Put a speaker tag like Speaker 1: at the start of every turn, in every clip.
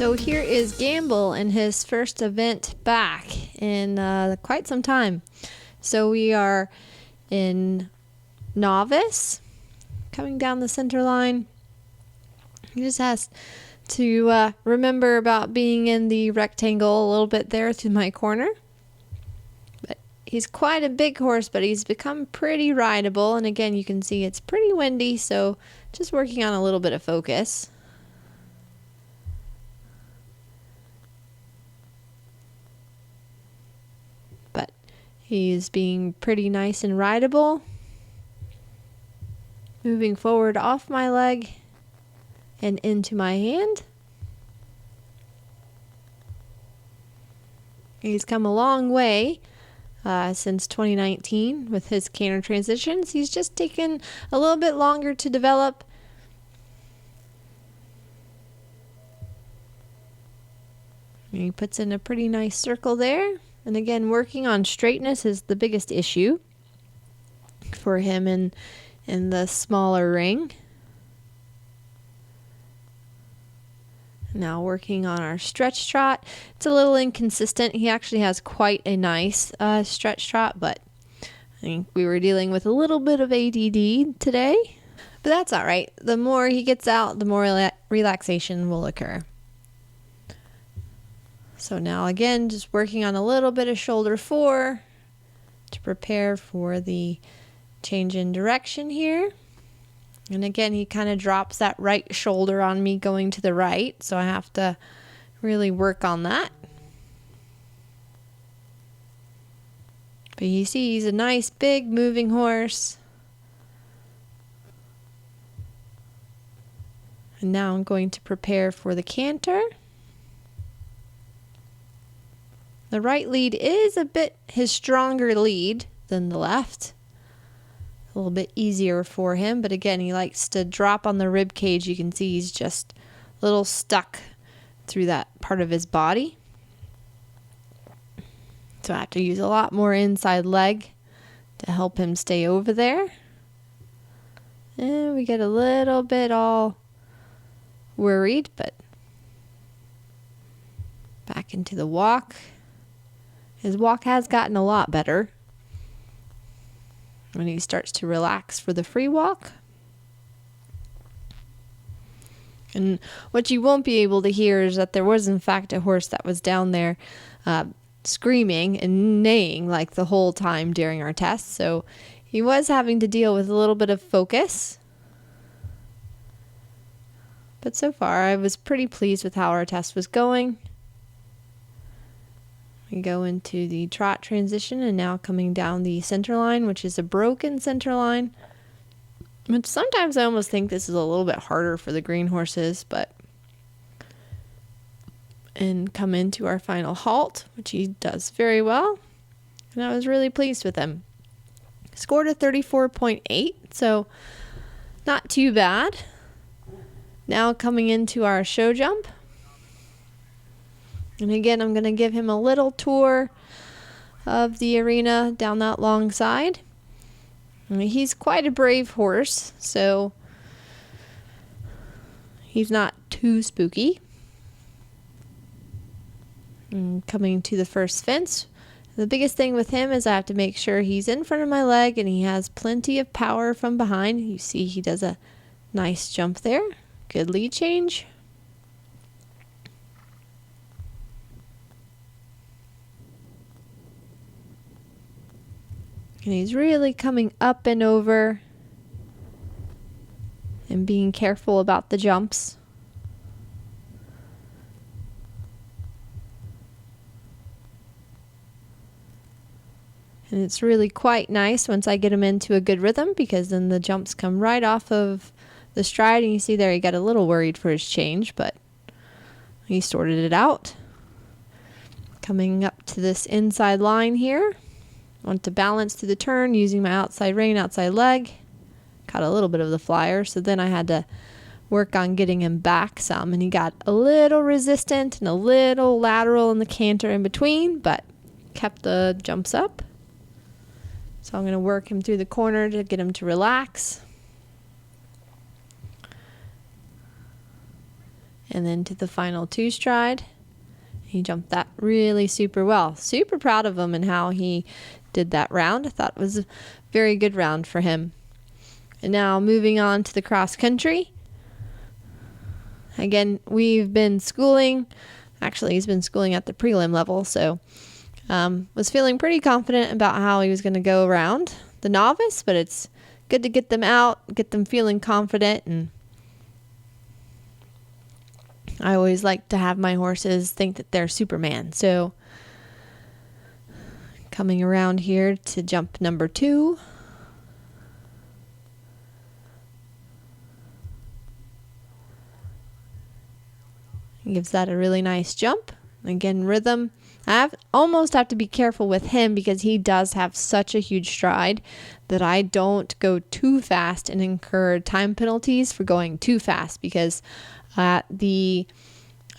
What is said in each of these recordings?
Speaker 1: So here is Gamble in his first event back in quite some time. So we are in Novice, coming down the center line. He just has to remember about being in the rectangle a little bit there to my corner. But he's quite a big horse, but he's become pretty rideable. And again, you can see it's pretty windy, so just working on a little bit of focus. But he's being pretty nice and rideable. Moving forward off my leg and into my hand. He's come a long way since 2019 with his canter transitions. He's just taken a little bit longer to develop. And he puts in a pretty nice circle there. And again, working on straightness is the biggest issue for him in the smaller ring. Now working on our stretch trot. It's a little inconsistent. He actually has quite a nice stretch trot, but I think we were dealing with a little bit of ADD today. But that's all right. The more he gets out, the more relaxation will occur. So now again, just working on a little bit of shoulder 4 to prepare for the change in direction here. And again, he kind of drops that right shoulder on me going to the right, so I have to really work on that. But you see, he's a nice, big, moving horse. And now I'm going to prepare for the canter. The right lead is a bit his stronger lead than the left. A little bit easier for him, but again, he likes to drop on the rib cage. You can see he's just a little stuck through that part of his body. So I have to use a lot more inside leg to help him stay over there. And we get a little bit all worried, but back into the walk. His walk has gotten a lot better when he starts to relax for the free walk. And what you won't be able to hear is that there was in fact a horse that was down there screaming and neighing like the whole time during our test. So he was having to deal with a little bit of focus. But so far I was pretty pleased with how our test was going. We go into the trot transition and now coming down the center line, which is a broken center line. But sometimes I almost think this is a little bit harder for the green horses, and come into our final halt, which he does very well. And I was really pleased with him. Scored a 34.8, so not too bad. Now coming into our show jump. And again, I'm going to give him a little tour of the arena down that long side. I mean, he's quite a brave horse, so he's not too spooky. And coming to the first fence, the biggest thing with him is I have to make sure he's in front of my leg and he has plenty of power from behind. You see he does a nice jump there. Good lead change. And he's really coming up and over and being careful about the jumps. And it's really quite nice once I get him into a good rhythm, because then the jumps come right off of the stride. And you see there he got a little worried for his change, but he sorted it out. Coming up to this inside line here. Want to balance through the turn using my outside rein, outside leg. Caught a little bit of the flyer, so then I had to work on getting him back some, and he got a little resistant and a little lateral in the canter in between, but kept the jumps up. So I'm going to work him through the corner to get him to relax. and then to the final 2 stride. He jumped that really super well. Super proud of him and how he did that round. I thought it was a very good round for him. And now moving on to the cross country. Again, we've been schooling. Actually, he's been schooling at the prelim level, so was feeling pretty confident about how he was going to go around the novice, but it's good to get them out, get them feeling confident, and I always like to have my horses think that they're Superman. So coming around here to jump number 2. He gives that a really nice jump. Again, rhythm. I almost have to be careful with him because he does have such a huge stride that I don't go too fast and incur time penalties for going too fast, because at the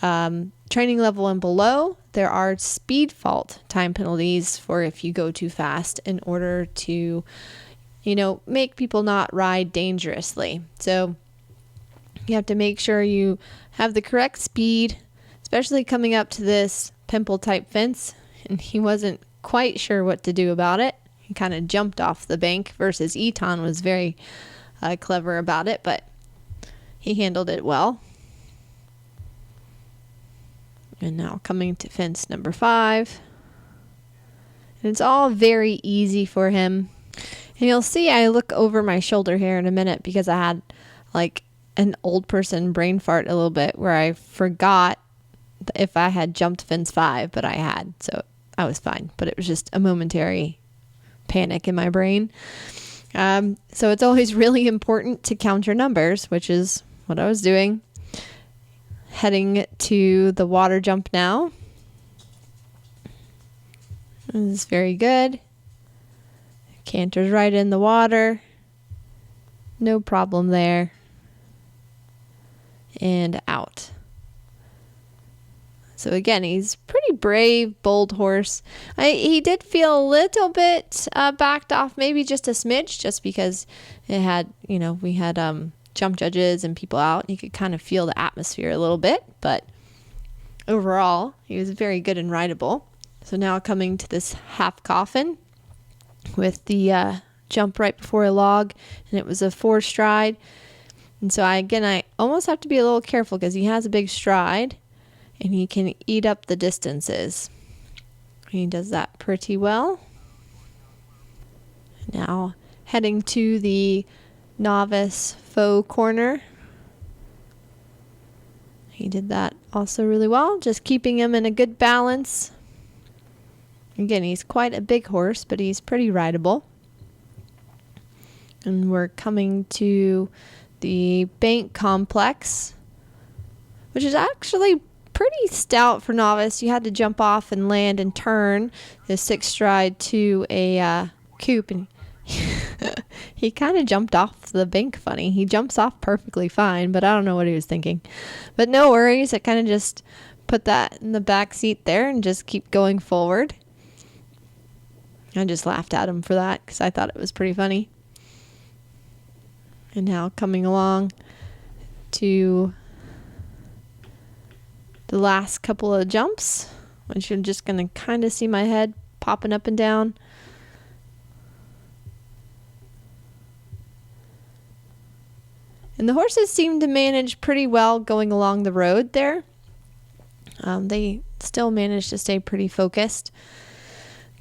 Speaker 1: training level and below, there are speed fault time penalties for if you go too fast in order to, make people not ride dangerously. So you have to make sure you have the correct speed, especially coming up to this pimple type fence, and he wasn't quite sure what to do about it. He kind of jumped off the bank versus Eton was very clever about it, but he handled it well. And now coming to fence number 5. And it's all very easy for him. And you'll see I look over my shoulder here in a minute because I had like an old person brain fart a little bit where I forgot if I had jumped fence 5, but I had, so I was fine. But it was just a momentary panic in my brain. So it's always really important to count your numbers, which is what I was doing. Heading to the water jump now. This is very good. Canters right in the water. No problem there. And out. So again, he's pretty brave, bold horse. He did feel a little bit backed off, maybe just a smidge, just because it had, we had jump judges and people out. And you could kind of feel the atmosphere a little bit, but overall, he was very good and rideable. So now coming to this half coffin with the jump right before a log, and it was a 4 stride. And so I almost have to be a little careful because he has a big stride and he can eat up the distances. He does that pretty well. Now heading to the novice faux corner. He did that also really well, just keeping him in a good balance. Again, he's quite a big horse, but he's pretty rideable. And we're coming to the bank complex, which is actually pretty stout for novice. You had to jump off and land and turn the 6 stride to a coop, and he kind of jumped off the bank funny. He jumps off perfectly fine, but I don't know what he was thinking. But no worries. I kind of just put that in the back seat there and just keep going forward. I just laughed at him for that because I thought it was pretty funny. And now coming along to the last couple of jumps, which you're just going to kind of see my head popping up and down. And the horses seem to manage pretty well going along the road there. They still manage to stay pretty focused.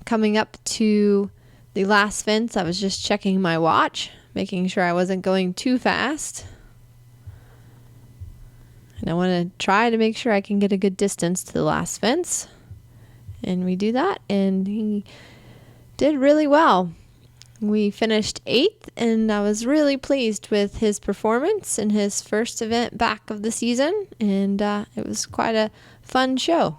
Speaker 1: Coming up to the last fence, I was just checking my watch, making sure I wasn't going too fast. And I want to try to make sure I can get a good distance to the last fence. And we do that, and he did really well. We finished 8th, and I was really pleased with his performance in his first event back of the season, and it was quite a fun show.